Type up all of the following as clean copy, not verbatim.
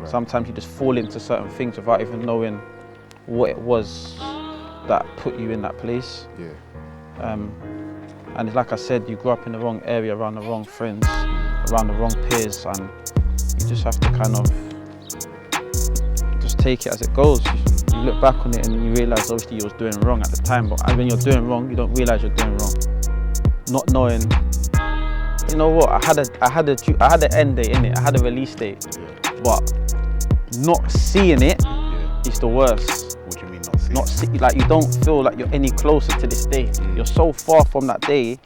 Right. Sometimes you just fall into certain things without even knowing what it was that put you in that place. Yeah. And it's like I said, you grew up in the wrong area, around the wrong friends, around the wrong peers, and you just have to kind of just take it as it goes. You look back on it and you realise obviously you was doing wrong at the time, but when you're doing wrong, you don't realise you're doing wrong. Not knowing, you know what, I had an end date in it, I had a release date, but not seeing it is the worst. What do you mean not seeing? Not see, like you don't feel like you're any closer to this day. You're so far from that day.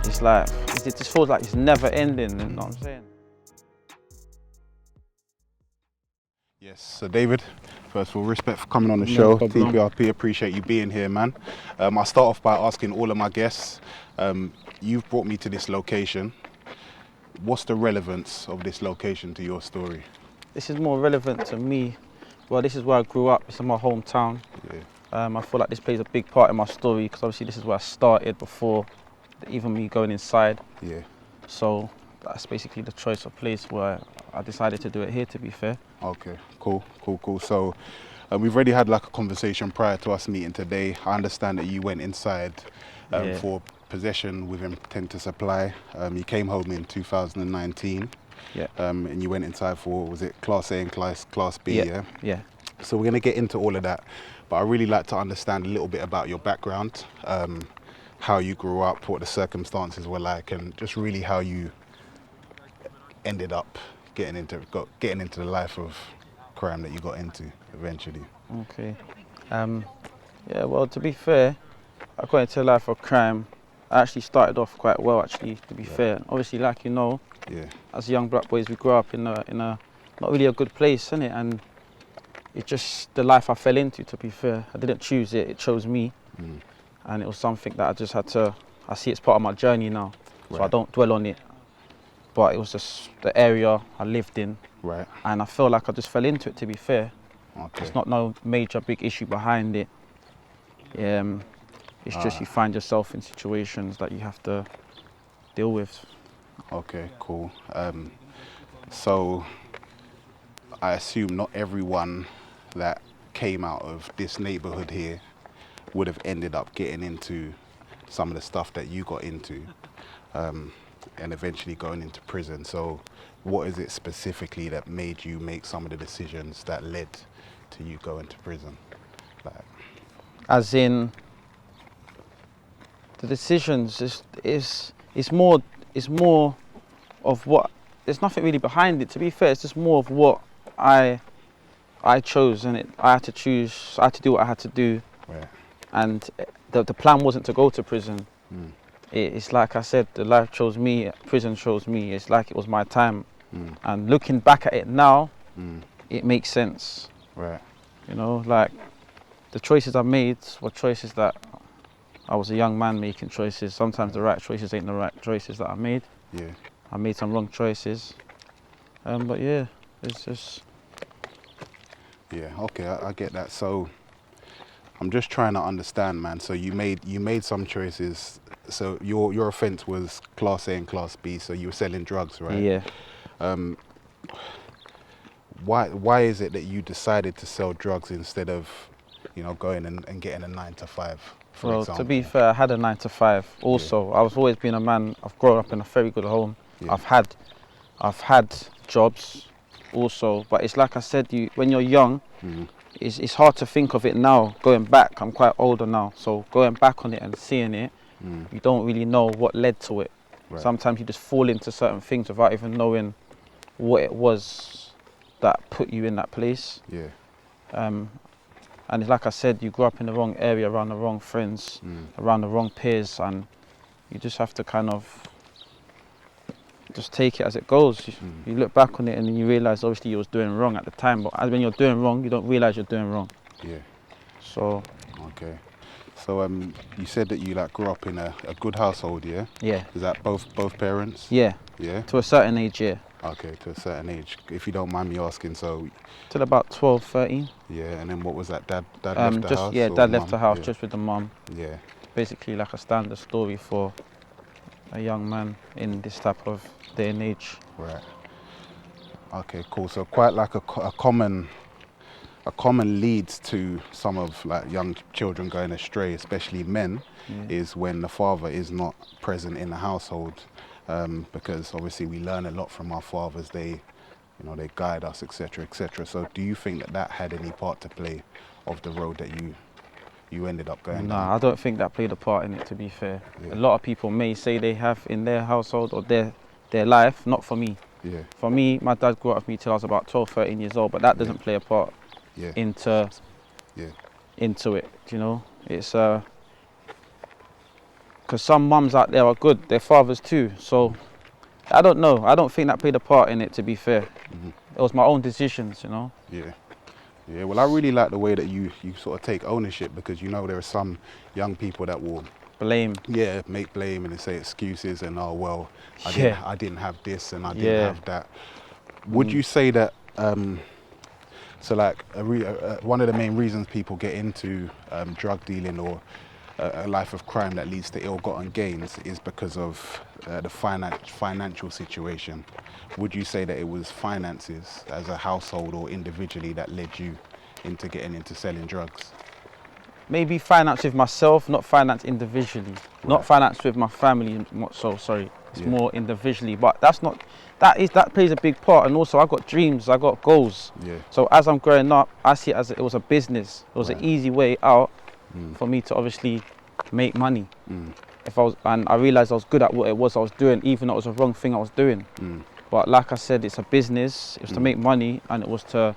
It's like it just feels like it's never ending. You know what I'm saying? Yes. So David, first of all, respect for coming on the No show. problem. TPRP, appreciate you being here, man. I'll start off by asking all of my guests. You've brought me to this location. What's the relevance of this location to your story? This is more relevant to me. Well, this is where I grew up. This is my hometown. Yeah. I feel like this plays a big part in my story because obviously this is where I started before even me going inside. Yeah. So that's basically the choice of place where I decided to do it here, to be fair. Okay, cool. So we've already had like a conversation prior to us meeting today. I understand that you went inside Yeah. for possession with intent to supply. You came home in 2019. Yeah. And you went inside for, was it Class A and Class B, yeah? Yeah. So we're going to get into all of that, but I really like to understand a little bit about your background, how you grew up, what the circumstances were like, and just really how you ended up getting into the life of crime that you got into eventually. Okay. Yeah, well, to be fair, I got into life of crime. I actually started off quite well, actually, to be fair. Obviously, like you know, as young black boys, we grew up in a not really a good place, innit? And it's just the life I fell into, to be fair. I didn't choose it, it chose me. And it was something that I just had to, I see it's part of my journey now, so I don't dwell on it. But it was just the area I lived in. Right. And I feel like I just fell into it, to be fair. Okay. There's not no major big issue behind it. It's just you find yourself in situations that you have to deal with. Okay, cool. So I assume not everyone that came out of this neighborhood here would have ended up getting into some of the stuff that you got into, and eventually going into prison. So what is it specifically that made you make some of the decisions that led to you going to prison? Like, As in, the decisions is more of what, there's nothing really behind it, to be fair. It's just more of what I chose, and I had to choose, I had to do what I had to do. right. And the plan wasn't to go to prison. It's like I said, the life chose me, prison chose me. It's like it was my time. And looking back at it now, it makes sense. Right. You know, like the choices I made were choices that I was a young man making choices. Sometimes the right choices ain't the right choices that I made. Yeah. I made some wrong choices. But yeah, it's just... Yeah, okay, I get that. So I'm just trying to understand, man. So you made some choices. So your offense was Class A and Class B, so you were selling drugs, right? Yeah. Why is it that you decided to sell drugs instead of, you know, going and getting a 9-to-5, for Well, example? to be fair, I had a 9-to-5 also. I was always been a man, I've grown up in a very good home. Yeah. I've had jobs also, but it's like I said, when you're young, it's hard to think of it now. Going back, I'm quite older now, so going back on it and seeing it, you don't really know what led to it. Right. Sometimes you just fall into certain things without even knowing what it was that put you in that place. Yeah. And it's like I said, you grew up in the wrong area, around the wrong friends, around the wrong peers, and you just have to kind of just take it as it goes. You look back on it and then you realise obviously you was doing wrong at the time, but when you're doing wrong, you don't realise you're doing wrong. Yeah. So. Okay. So you said that you like grew up in a good household, yeah? Yeah. Is that both parents? Yeah. Yeah. To a certain age, yeah. Okay, to a certain age. If you don't mind me asking, so. Till about 12, 13. Yeah, and then what was that? Dad left the house? Yeah, or dad left the house Yeah. just with the mum. Yeah. Basically like a standard story for a young man in this type of day and age. Right. Okay, cool. So quite like a common leads to some of like young children going astray, especially men, is when the father is not present in the household, because obviously we learn a lot from our fathers. They, they guide us, etc., etc. So do you think that that had any part to play of the road that you ended up going down? Nah, I don't think that played a part in it, to be fair. A lot of people may say they have in their household or their life, not for me. Yeah. For me, my dad grew up with me till I was about 12, 13 years old, but that doesn't play a part into it, It's because some mums out there are good, they're fathers too, so I don't know. I don't think that played a part in it, to be fair. It was my own decisions, Yeah. Yeah, well, I really like the way that you sort of take ownership, because there are some young people that will blame. Yeah, make blame and they say excuses and I didn't have this and I didn't have that. Would you say that so like one of the main reasons people get into drug dealing or a life of crime that leads to ill-gotten gains is because of the financial situation? Would you say that it was finances as a household or individually that led you into getting into selling drugs? Maybe finance with myself, not finance individually. Right. Not finance with my family, It's more individually, but that plays a big part. And also I've got dreams, I've got goals. Yeah. So as I'm growing up, I see it as it was a business. It was an easy way out for me to obviously make money. And I realized I was good at what it was I was doing, even though it was a wrong thing I was doing. But like I said, it's a business, it was to make money, and it was to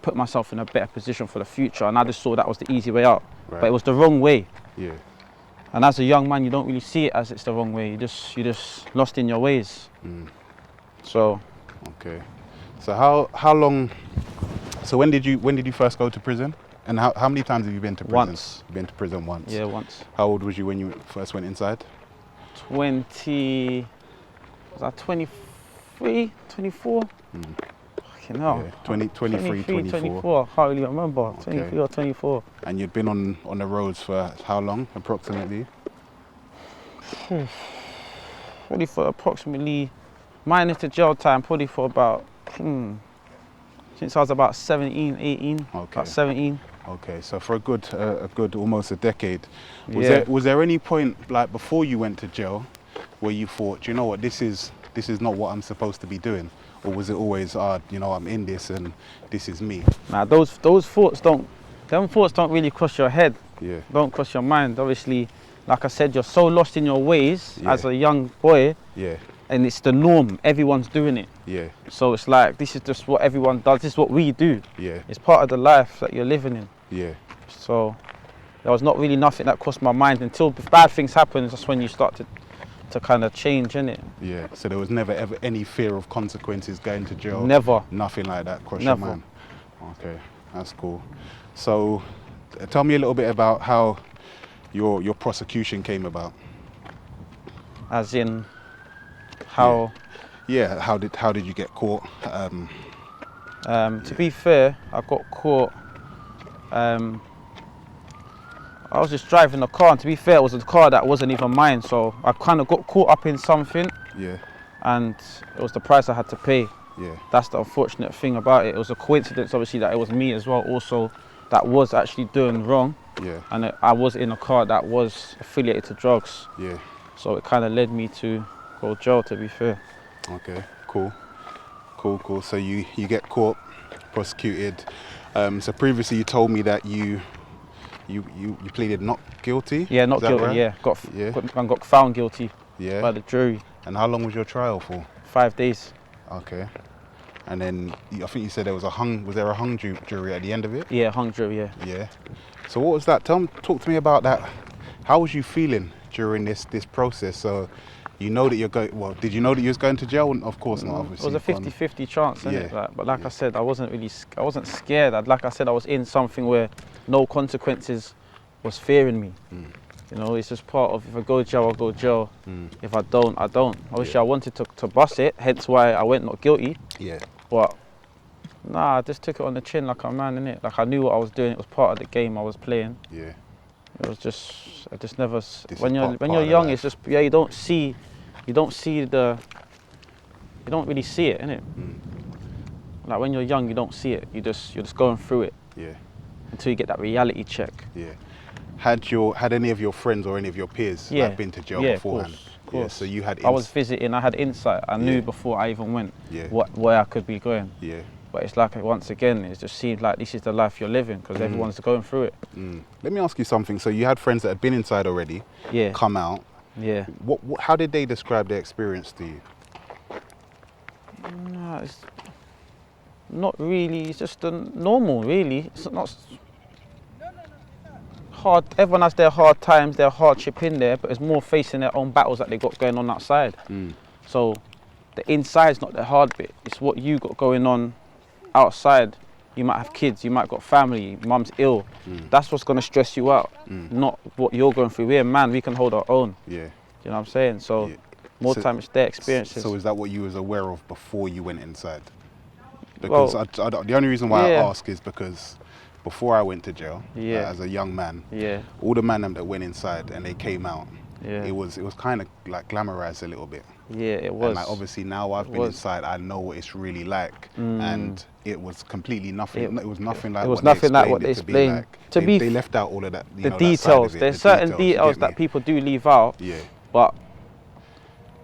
put myself in a better position for the future, and I just saw that was the easy way out. Right. But it was the wrong way. Yeah. And as a young man, you don't really see it as it's the wrong way. You just lost in your ways. So. Okay. So how long? So when did you first go to prison? And how many times have you been to prison? Once. You've been to prison once. Yeah, once. How old was you when you first went inside? 23, 24? Fucking hell. Yeah, 23, 24. I can't really remember. Okay. 23 or 24. And you'd been on the roads for how long, approximately? Probably for approximately, minus the jail time, probably for about, since I was about 17, 18, about 17. Okay, so for a good almost a decade. Was there any point, like before you went to jail, where you thought, you know what, this is not what I'm supposed to be doing? Or was it always, I'm in this and this is me? Nah, those thoughts don't really cross your head. Yeah. Don't cross your mind. Obviously, like I said, you're so lost in your ways as a young boy. Yeah. And it's the norm. Everyone's doing it. Yeah. So it's like, this is just what everyone does. This is what we do. Yeah. It's part of the life that you're living in. Yeah. So there was not really nothing that crossed my mind until bad things happen. That's when you start to kind of change, innit? Yeah. So there was never ever any fear of consequences going to jail? Never. Nothing like that crossed your mind? Okay, that's cool. So tell me a little bit about how your prosecution came about. As in how? Yeah. How did you get caught? To be fair, I got caught. I was just driving the car, and to be fair, it was a car that wasn't even mine, so I kind of got caught up in something. Yeah. And it was the price I had to pay. Yeah. That's the unfortunate thing about it. It was a coincidence, obviously, that it was me as well, also, that was actually doing wrong. Yeah. And I was in a car that was affiliated to drugs. Yeah. So it kind of led me to go to jail, to be fair. Okay, cool. So you get caught, prosecuted. So previously you told me that you pleaded not guilty? Yeah, not guilty, right? Got found guilty by the jury. And how long was your trial for? 5 days. Okay. And then I think you said was there a hung jury at the end of it? Yeah, hung jury, yeah. Yeah. So what was that? Talk to me about that. How was you feeling during this process? So you know that you're going, well, did you know that you was going to jail? Of course not, obviously. It was a 50-50 chance, innit? But like I said, I wasn't scared. Like I said, I was in something where no consequences was fearing me. It's just part of, if I go to jail, I'll go to jail. If I don't, I don't. Obviously, I wanted to bust it, hence why I went not guilty. Yeah. But, nah, I just took it on the chin like a man, innit? Like I knew what I was doing, it was part of the game I was playing. Yeah. It was just, I just never, when you're young, it's just, you don't really see it, innit? Like when you're young, you don't see it. You're just going through it. Yeah. Until you get that reality check. Yeah. Had any of your friends or any of your peers like, been to jail beforehand? Of course. Yeah, so you had. I was visiting. I had insight. I knew before I even went where I could be going. Yeah. But it's like once again, it just seems like this is the life you're living because everyone's going through it. Let me ask you something. So you had friends that had been inside already. Yeah. Come out. Yeah. How did they describe their experience to you? No, it's not really. It's just normal, really. It's not hard. Everyone has their hard times, their hardship in there, but it's more facing their own battles that they got going on outside. So the inside's not the hard bit. It's what you got going on outside. You might have kids, you might got family, mum's ill. That's what's gonna stress you out, not what you're going through. We're man, we can hold our own. Yeah. You know what I'm saying? So more time it's their experiences. So is that what you was aware of before you went inside? Because the only reason why I ask is because before I went to jail, as a young man, all the man that went inside and they came out, it was kind of like glamorized a little bit. Yeah, it was. And like obviously now I've been inside, I know what it's really like, and it was completely nothing. It was nothing like what they explained. They left out all of that. The details. There's certain details that people do leave out. Yeah. But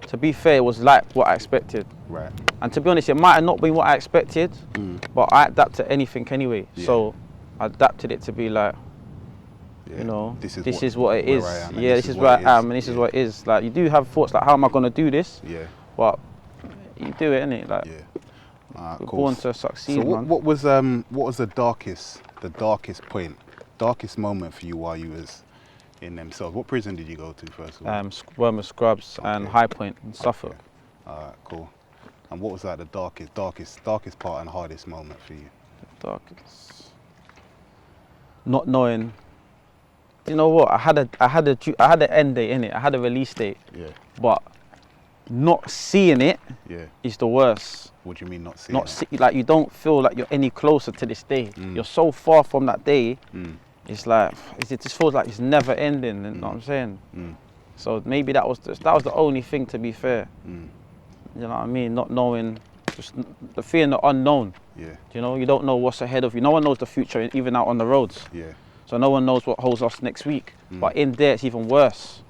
to be fair, it was like what I expected. Right. And to be honest, it might have not been what I expected, but I adapt to anything anyway. Yeah. So I adapted it to be like, you know, this is what it is. Yeah, this is where I am, and this is what it is. Like, you do have thoughts like, how am I going to do this? Yeah. But you do it, innit? Like, we're born to succeed, so what was the darkest point, darkest moment for you while you was in them cells? What prison did you go to first of all? Wormer Scrubs and High Point in Suffolk. Alright, cool. And what was like the darkest part and hardest moment for you? The darkest. Not knowing. You know what? I had an end date in it. I had a release date. Yeah. But not seeing it is the worst. What do you mean not seeing it? Like you don't feel like you're any closer to this day. You're so far from that day. It's like it just feels like it's never ending. You know what I'm saying? So maybe that was the only thing, to be fair. You know what I mean? Not knowing, just the fear of the unknown. Yeah. You know, you don't know what's ahead of you. No one knows the future, even out on the roads. Yeah. So no one knows what holds us next week. But in there, it's even worse.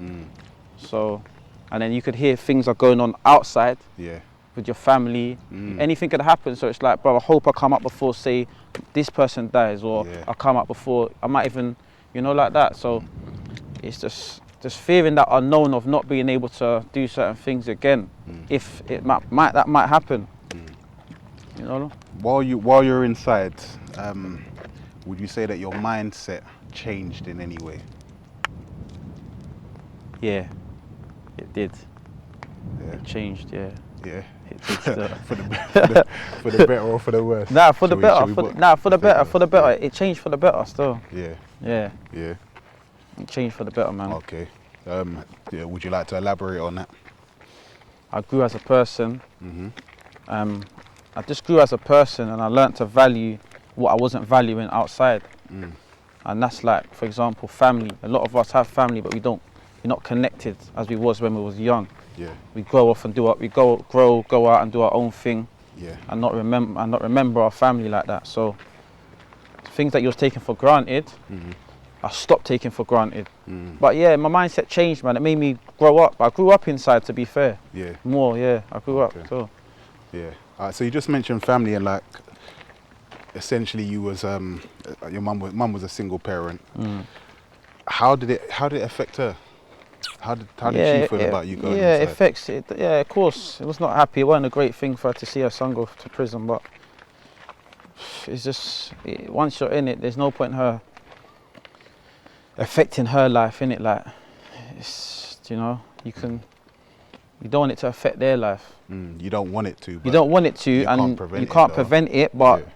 So, and then you could hear things are going on outside. Yeah. With your family. Anything could happen. So it's like, bro, I hope I come up before, say, this person dies, or I come up before, I might even, you know, like that. So it's just fearing that unknown of not being able to do certain things again, if it that might happen. You know. While you're inside, would you say that your mindset changed in any way? Yeah, it did. Yeah. It changed. Yeah. Yeah. It did for the better or for the worse? Nah, for the better. For the better. It changed for the better still. Yeah. Yeah. Yeah. It changed for the better, man. Okay. Yeah, would you like to elaborate on that? I grew as a person. I just grew as a person, and I learnt to value what I wasn't valuing outside. And that's like, for example, family. A lot of us have family, but we're not connected as we was when we was young. Yeah. We grow off and go out and do our own thing. Yeah. And not remember our family like that. So things that you was taking for granted, I stopped taking for granted. But yeah, my mindset changed, man. It made me grow up. I grew up inside, to be fair. Yeah. More, yeah. I grew up. So. Yeah. So you just mentioned family, and like, essentially you was your mum was a single parent. How did it affect her? How did she feel about you going inside? It affects it. Yeah, of course. It was not happy. It wasn't a great thing for her to see her son go to prison, but it's just, once you're in it, there's no point in her affecting her life, innit? Like, it's, you know, you don't want it to affect their life. You don't want it to. You don't want it to, you can't prevent it. But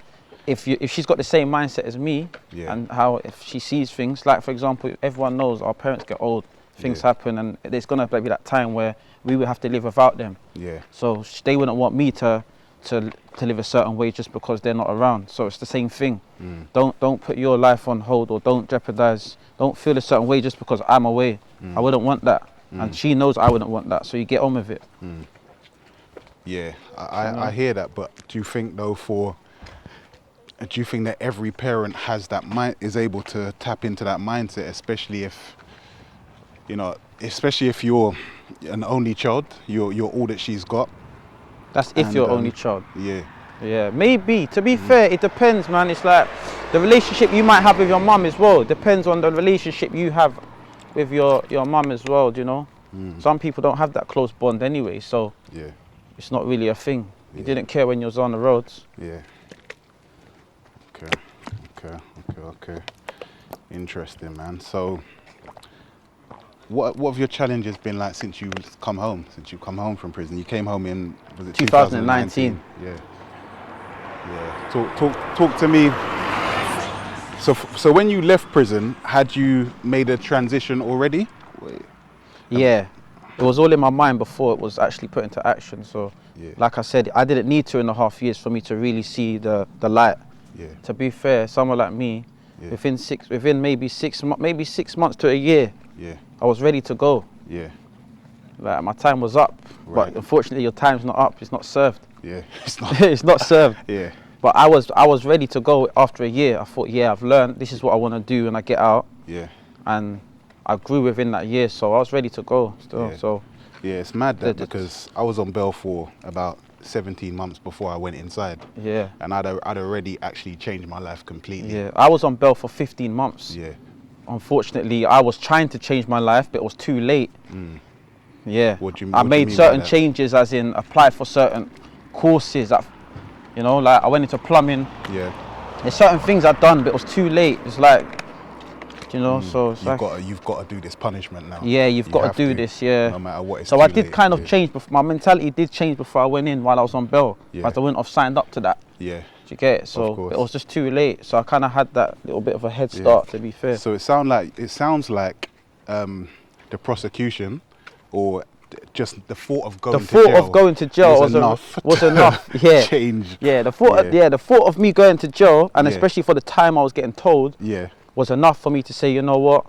if she's got the same mindset as me, and how if she sees things, like for example, everyone knows our parents get old, things happen, and there's gonna be that time where we will have to live without them. Yeah. So they wouldn't want me to live a certain way just because they're not around. So it's the same thing. Don't put your life on hold, or don't jeopardize. Don't feel a certain way just because I'm away. I wouldn't want that. And she knows I wouldn't want that, so you get on with it. Yeah, I hear that, but do you think though, for do you think that every parent has that is able to tap into that mindset, especially if, especially if you're an only child, you're all that she's got? That's if you're only child. Yeah. Yeah, maybe. To be fair, it depends, man. It's like the relationship you might have with your mum as well. It depends on the relationship you have with your mum as well, do you know? Some people don't have that close bond anyway, so yeah, it's not really a thing. You didn't care when you was on the roads. Yeah. Okay. Interesting, man. So, what have your challenges been like since you've come home from prison? You came home in, was it 2019? Yeah. Talk to me. So when you left prison, had you made a transition already? Yeah, it was all in my mind before it was actually put into action. So, like I said, I didn't need 2.5 years for me to really see the light. Yeah. To be fair, someone like me, within maybe 6 months to a year, I was ready to go. Yeah. Like my time was up, but unfortunately your time's not up. It's not served. Yeah, it's not. It's not served. Yeah. But I was ready to go after a year. I thought, I've learned. This is what I want to do when I get out. Yeah. And I grew within that year, so I was ready to go still. Yeah. So. Yeah, it's mad that because I was on bail for about 17 months before I went inside. Yeah. And I'd already actually changed my life completely. Yeah. I was on bail for 15 months. Yeah. Unfortunately, I was trying to change my life, but it was too late. Yeah. I made certain changes, as in applied for certain courses that, like I went into plumbing. Yeah. There's certain things I've done, but it was too late. It's like, so it's you've got to do this punishment now. Yeah, you've got to do this. Yeah. No matter what. So I did kind of change. My mentality did change before I went in while I was on bail. Yeah. But I wouldn't have signed up to that. Yeah. Do you get it? So it was just too late. So I kind of had that little bit of a head start, to be fair. So it sounds like the prosecution, or just the thought of going to jail was enough. Yeah. Change. Yeah. The thought of me going to jail, and especially for the time I was getting told. Yeah. Was enough for me to say, you know what,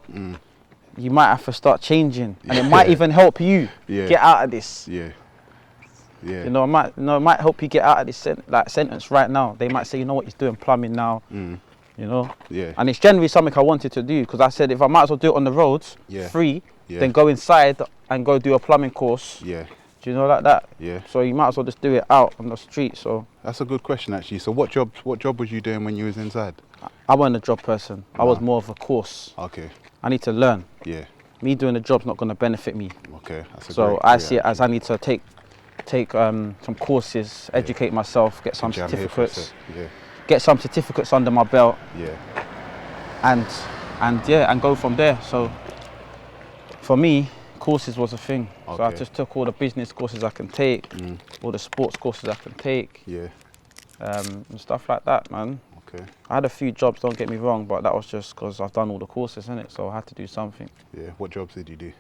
you might have to start changing, and it might even help you get out of this. Yeah. Yeah. It might help you get out of this sentence right now. They might say, you know what, he's doing plumbing now. Yeah. And it's generally something I wanted to do, because I said if I might as well do it on the roads, free, then go inside and go do a plumbing course. Yeah. Do you know, like that? Yeah. So you might as well just do it out on the street. So that's a good question, actually. So what job was you doing when you was inside? I wasn't a job person. I was more of a course. Okay. I need to learn. Yeah. Me doing a job's not going to benefit me. Okay. So I see it as I need to take some courses, educate myself, get some certificates. Get some certificates under my belt. Yeah. And go from there. So for me, courses was a thing. Okay. So I just took all the business courses I can take, all the sports courses I can take. Yeah. And stuff like that, man. Okay. I had a few jobs, don't get me wrong, but that was just because I've done all the courses, innit? So I had to do something. Yeah. What jobs did you do?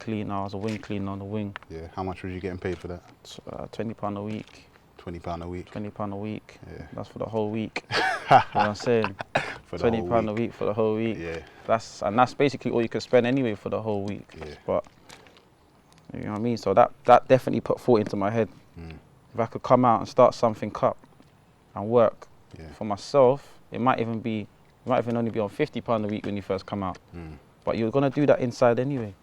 Cleaner. I was a wing cleaner on the wing. Yeah. How much were you getting paid for that? £20 a week. £20 a week? £20 a week. Yeah. That's for the whole week. You know what I'm saying? For £20 a week for the whole week. Yeah. That's basically all you can spend anyway for the whole week. Yeah. But you know what I mean? So that definitely put thought into my head. If I could come out and start something up and work for myself, it might even only be on £50 a week when you first come out. But you're gonna do that inside anyway.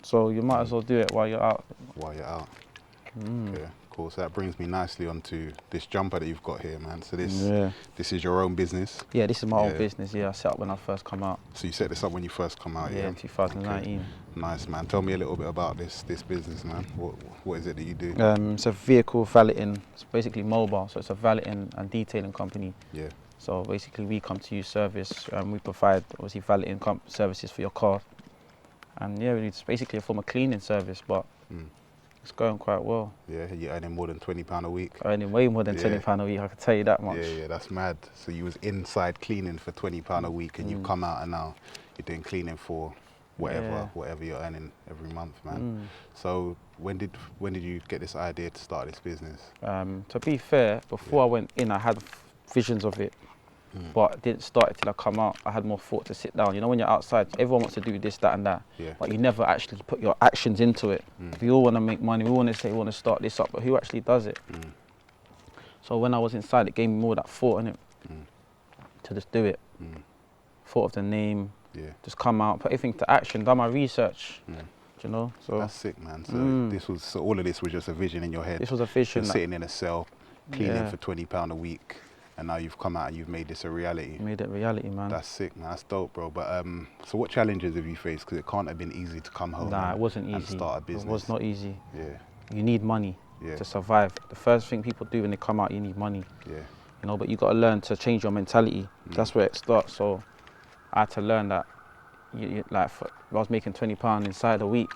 So you might as well do it while you're out. Okay, cool. So that brings me nicely onto this jumper that you've got here, man. So this is your own business? Yeah, this is my own business. Yeah, I set up when I first come out. So you set this up when you first come out? Yeah, in 2019. Okay. Nice, man. Tell me a little bit about this business, man. What is it that you do? It's a vehicle valeting. It's basically mobile, so it's a valeting and detailing company. Yeah. So basically, we come to you service, and we provide obviously valeting services for your car. And yeah, it's basically a form of cleaning service, but it's going quite well. Yeah, you're earning more than £20 a week. Earning way more than £20 a week, I can tell you that much. Yeah, that's mad. So you was inside cleaning for £20 a week, and you come out and now you're doing cleaning for whatever you're earning every month, man. So when did you get this idea to start this business? To be fair, before I went in, I had visions of it. But it didn't start until I come out. I had more thought to sit down. You know, when you're outside, everyone wants to do this, that and that. Yeah. But you never actually put your actions into it. We all want to make money. We want to say we want to start this up, but who actually does it? So when I was inside, it gave me more of that thought, innit? to just do it. Thought of the name, just come out, put everything to action, done my research. You know, so that's sick, man. So all of this was just a vision in your head. This was a vision. Just sitting in a cell, cleaning for £20 a week, and now you've come out and you've made this a reality. Made it reality, man. That's sick, man. That's dope, bro. But so what challenges have you faced? Because it can't have been easy to come home. Nah, it wasn't easy. And start a business. It was not easy. Yeah. You need money to survive. The first thing people do when they come out, you need money. Yeah. You know, but you got to learn to change your mentality. That's where it starts. So I had to learn that. Like, if I was making £20 inside a week.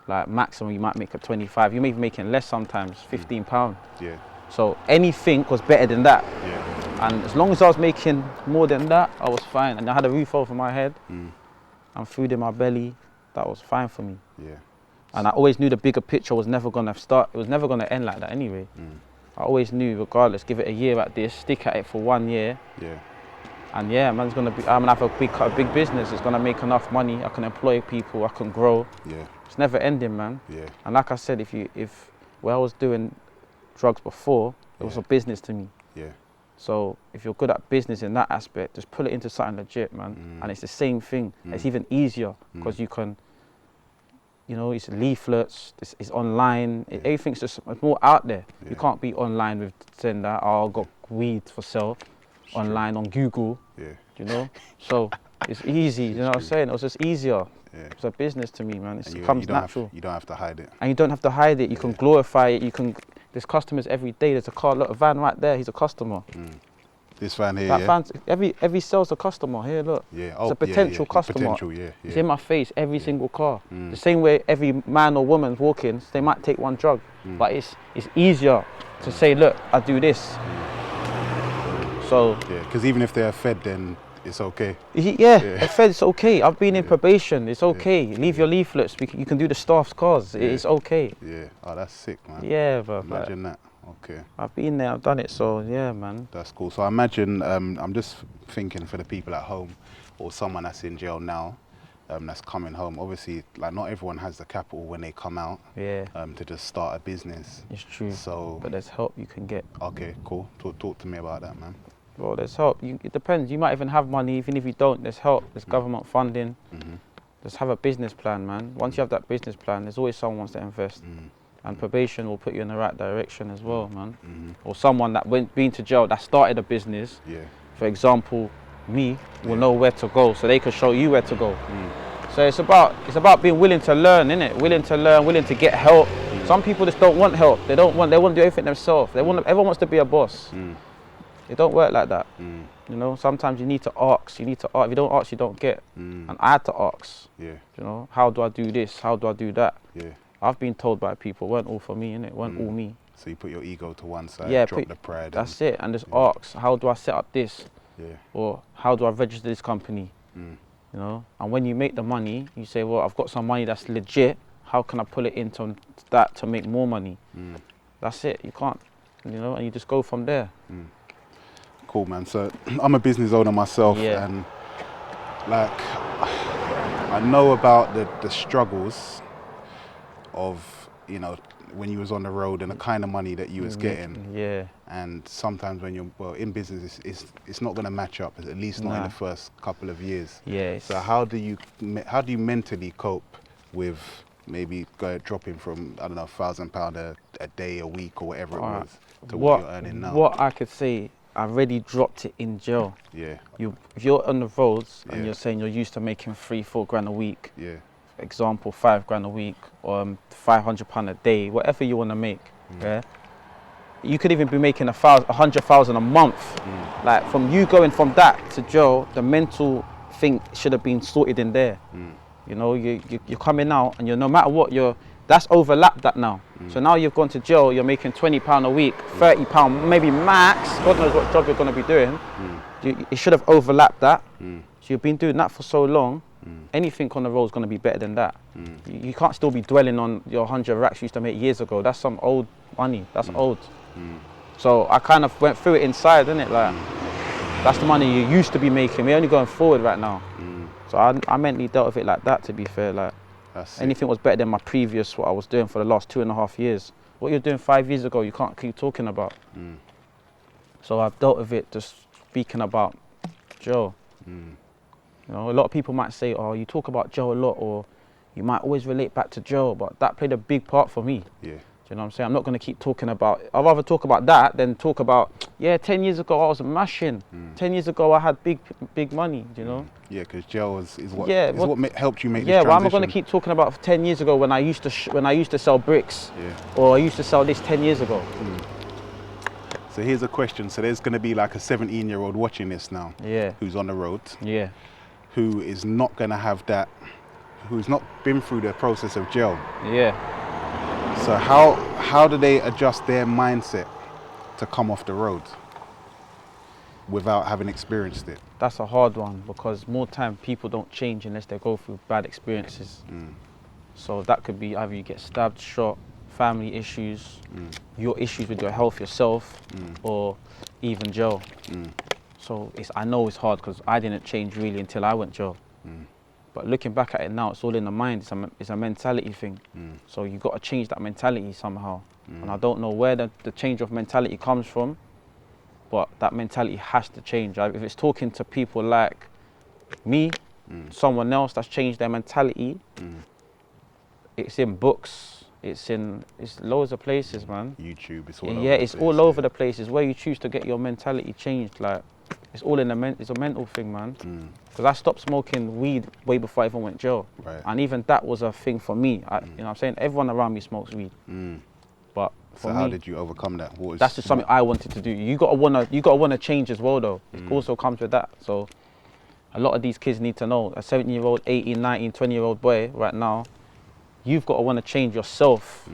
Like maximum, you might make a 25. You may be making less sometimes, £15. Yeah. So anything was better than that. Yeah. And as long as I was making more than that, I was fine. And I had a roof over my head and food in my belly. That was fine for me. Yeah. And I always knew the bigger picture was never gonna start. It was never gonna end like that anyway. I always knew, regardless, give it a year at this, stick at it for 1 year. Yeah. And yeah, I'm gonna have a big business. It's gonna make enough money. I can employ people. I can grow. Yeah. It's never ending, man. Yeah. And like I said, if where I was doing drugs before, it was a business to me. Yeah. So if you're good at business in that aspect, just pull it into something legit, man. And it's the same thing. It's even easier because you can, you know, it's leaflets, it's online. Everything's just more out there. You can't be online with saying that, oh, I've got weed for sale online on Google. Yeah. You know, so it's easy. You know what I'm saying? It was just easier. Yeah. It's a business to me, man. It comes natural. You don't have to hide it. And you don't have to hide it. You can glorify it. You can. There's customers every day. There's a car, look, a van right there. He's a customer. This van here, that every sale's a customer. Here, look. Yeah. Oh, it's a potential customer. Potential, yeah. It's in my face. Every single car. The same way every man or woman's walking. They might take one drug, but it's easier to say, look, I do this. So. Yeah, because even if they're fed, then. It's okay. Yeah, fed, it's okay. I've been in probation. It's okay. Leave your leaflets. You can do the staff's cars. It's okay. Yeah. Oh, that's sick, man. Yeah, bro. Imagine that. Okay. I've been there. I've done it. So yeah, man. That's cool. So I imagine I'm just thinking for the people at home, or someone that's in jail now, that's coming home. Obviously, like not everyone has the capital when they come out. Yeah. To just start a business. It's true. So. But there's help you can get. Okay. Cool. Talk to me about that, man. Well, there's help. It depends. You might even have money, even if you don't. There's help. There's government funding. Just have a business plan, man. Once you have that business plan, there's always someone who wants to invest. And probation will put you in the right direction as well, man. Or someone that been to jail that started a business. Yeah. For example, me will know where to go, so they can show you where to go. So it's about being willing to learn, innit? Willing to learn, willing to get help. Some people just don't want help. They want to do everything themselves. Everyone wants to be a boss. It don't work like that. You know, sometimes you need to ask. If you don't ask, you don't get. And I had to ask. Yeah. You know, how do I do this? How do I do that? Yeah. I've been told by people, it weren't all for me, innit? It weren't all me. So you put your ego to one side, drop the pride. That's it, and just ask, how do I set up this? Yeah. Or how do I register this company? You know, and when you make the money, you say, well, I've got some money that's legit. How can I pull it into that to make more money? That's it. You can't, you know, and you just go from there. Cool, man. So I'm a business owner myself, and like I know about the struggles of, you know, when you was on the road and the kind of money that you was getting. Yeah. And sometimes when you're in business, it's not going to match up, at least not in the first couple of years. Yeah. So how do you mentally cope with maybe dropping from, I don't know, £1,000 a day, a week, or whatever it was, to what you're earning now? What I could say, I already dropped it in jail. Yeah. If you're on the roads and you're saying you're used to making £3-4 grand a week. Yeah. For example, £5 grand a week, or £500 a day, whatever you want to make. Yeah. You could even be making 100,000 a month. Like from you going from that to jail, the mental thing should have been sorted in there. You know, you're coming out, and no matter what, that's overlapped that now. So now you've gone to jail, you're making £20 a week, £30 maybe max. God knows what job you're going to be doing. It should have overlapped that. So you've been doing that for so long. Anything on the road is going to be better than that. You can't still be dwelling on your 100 racks you used to make years ago. That's some old money. That's old. So I kind of went through it inside, innit? Like, that's the money you used to be making. We're only going forward right now. So I mentally dealt with it like that, to be fair. Like, anything was better than my previous, what I was doing for the last 2.5 years. What you're doing 5 years ago, you can't keep talking about. So I've dealt with it, just speaking about jail. You know, a lot of people might say, oh, you talk about jail a lot, or you might always relate back to jail, but that played a big part for me. Yeah. Do you know what I'm saying? I'm not going to keep talking about, I'd rather talk about that than talk about, yeah, 10 years ago I was mashing. 10 years ago I had big money, do you know? Yeah, because jail is what, helped you make this transition. Yeah, why am I going to keep talking about 10 years ago when I used to sell bricks, or I used to sell this 10 years ago? So here's a question. So there's going to be like a 17-year-old watching this now, who's on the road, who is not going to have that, who's not been through the process of jail. So how do they adjust their mindset to come off the road without having experienced it? That's a hard one, because more time people don't change unless they go through bad experiences. So that could be either you get stabbed, shot, family issues, your issues with your health yourself, or even jail. So I know it's hard because I didn't change really until I went jail. But looking back at it now, it's all in the mind. It's a mentality thing. So you've got to change that mentality somehow. And I don't know where the change of mentality comes from, but that mentality has to change. If it's talking to people like me, someone else that's changed their mentality, it's in books, it's loads of places, man. YouTube, it's all over. Yeah, it's all over the place. It's where you choose to get your mentality changed. Like, it's all in it's a mental thing, man. Because I stopped smoking weed way before I even went jail. And even that was a thing for me. You know what I'm saying? Everyone around me smokes weed. But for me, how did you overcome that? That's just something I wanted to do. You gotta wanna change as well, though. It also comes with that. So a lot of these kids need to know, a 17-year-old, 18, 19, 20-year-old boy right now, you've got to want to change yourself.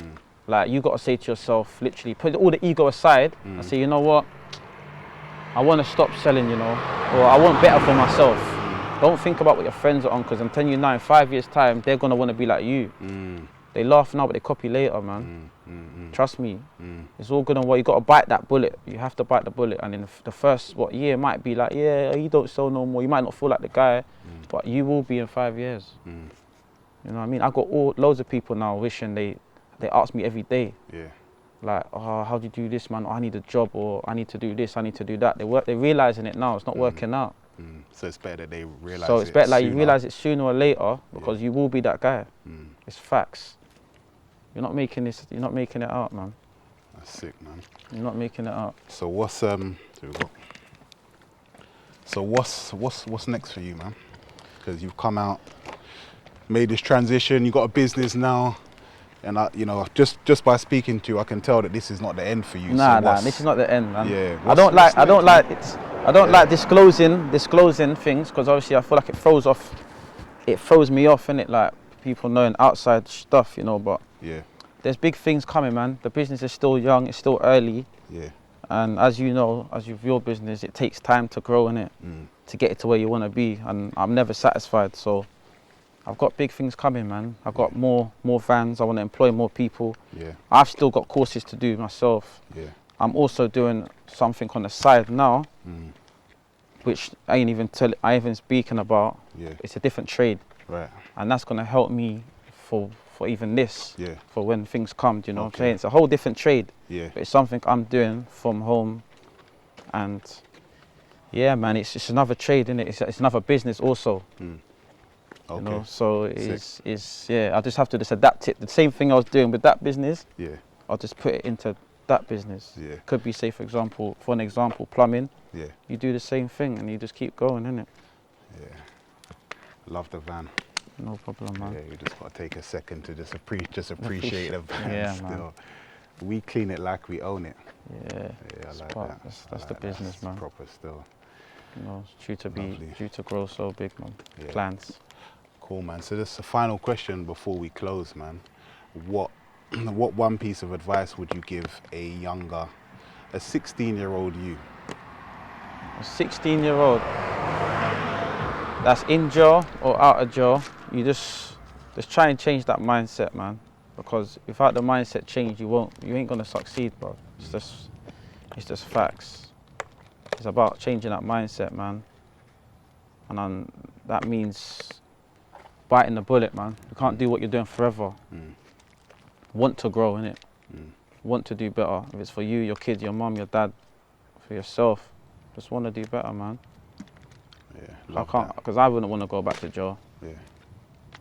Like, you got to say to yourself, literally, put all the ego aside and say, you know what? I want to stop selling, you know, or I want better for myself. Don't think about what your friends are on, because I'm telling you now, in 5 years' time, they're going to want to be like you. They laugh now, but they copy later, man. Trust me. It's all good and well. You got to bite that bullet. You have to bite the bullet. And in the first, year might be like, yeah, you don't sell no more. You might not feel like the guy, but you will be in 5 years. You know what I mean? I got loads of people now wishing they ask me every day. Like, oh, how do you do this, man? Oh, I need a job, or I need to do this, I need to do that. They're realizing it now. It's not working out. So it's better that they realize it. So it's better like you realize it sooner or later, because you will be that guy. It's facts. You're not making it out, man. That's sick, man. You're not making it out. So what's next for you, man? Because you've come out, made this transition, you got a business now, and you know, just by speaking to you, I can tell that this is not the end for you. Nah, this is not the end, man. Yeah. I don't like disclosing things, because obviously I feel like it throws me off, innit? Like, people knowing outside stuff, you know. But there's big things coming, man. The business is still young, it's still early. And as you know, as with your business, it takes time to grow, innit? To get it to where you want to be, and I'm never satisfied. So I've got big things coming, man. I've got more vans. I want to employ more people. I've still got courses to do myself. I'm also doing something on the side now, which I ain't even speaking about. It's a different trade, and that's gonna help me for even this, for when things come. Do you know what I'm saying? It's a whole different trade. But it's something I'm doing from home, and yeah, man, it's just another trade, innit? It's another business also. You know, so it's I just have to adapt it. The same thing I was doing with that business, I'll just put it into that business. Could be, say, for an example, plumbing. You do the same thing and you just keep going, innit? Love the van. No problem, man. You just got to take a second to just appreciate the van still. Man. We clean it like we own it. I like that. That's the business, that's man. Proper still. You know, it's due to grow so big, man. Plans. Cool, man. So just a final question before we close, man. What one piece of advice would you give a 16-year-old you? A 16-year-old that's in jail or out of jail, you just try and change that mindset, man. Because without the mindset change, you ain't gonna succeed, bro. It's just facts. It's about changing that mindset, man. And that means biting the bullet, man. You can't do what you're doing forever. Want to grow, innit? Want to do better. If it's for you, your kids, your mum, your dad, for yourself, just want to do better, man. Yeah, I can't, because I wouldn't want to go back to jail. Yeah.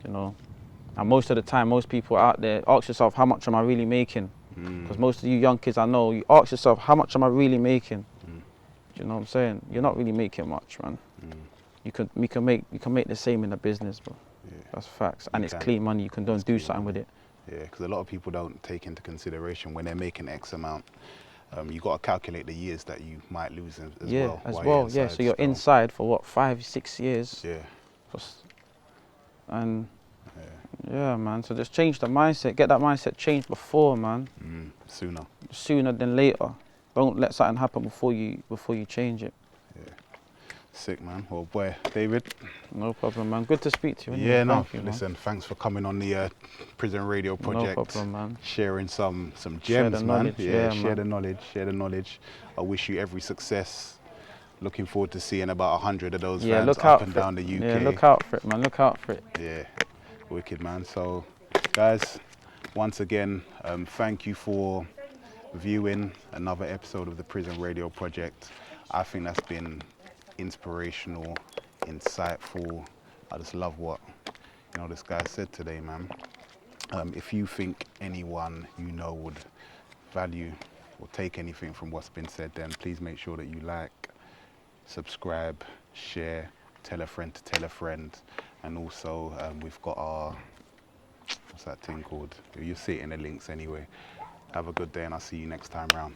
You know, and most of the time, most people out there ask yourself, how much am I really making? Because most of you young kids I know, you ask yourself, how much am I really making? Do you know what I'm saying? You're not really making much, man. You can make the same in a business, bro. Yeah. That's facts, and it's clean money. You can go and do something with it. Yeah, because a lot of people don't take into consideration when they're making X amount. You got to calculate the years that you might lose as well. Yeah, as well. Yeah, so you're inside for what, 5-6 years? Yeah. And yeah, man. So just change the mindset. Get that mindset changed before, man. Sooner than later. Don't let something happen before you change it. Yeah. Sick, man. Well, boy, David. No problem, man. Good to speak to you. Yeah, anyway. no. Thank you, Listen, thanks for coming on the Prison Radio Project. No problem, man. Sharing some gems, share the man. Knowledge. Yeah, share man. the knowledge. I wish you every success. Looking forward to seeing about 100 of those vans up and down the UK. Yeah, look out for it, man. Look out for it. Yeah, wicked, man. So, guys, once again, thank you for viewing another episode of the Prison Radio Project. I think that's been inspirational, insightful. I just love what this guy said today, man. If you think anyone you know would value or take anything from what's been said, then please make sure that you like, subscribe, share, tell a friend to tell a friend. And also we've got our, what's that thing called? You'll see it in the links anyway. Have a good day and I'll see you next time round.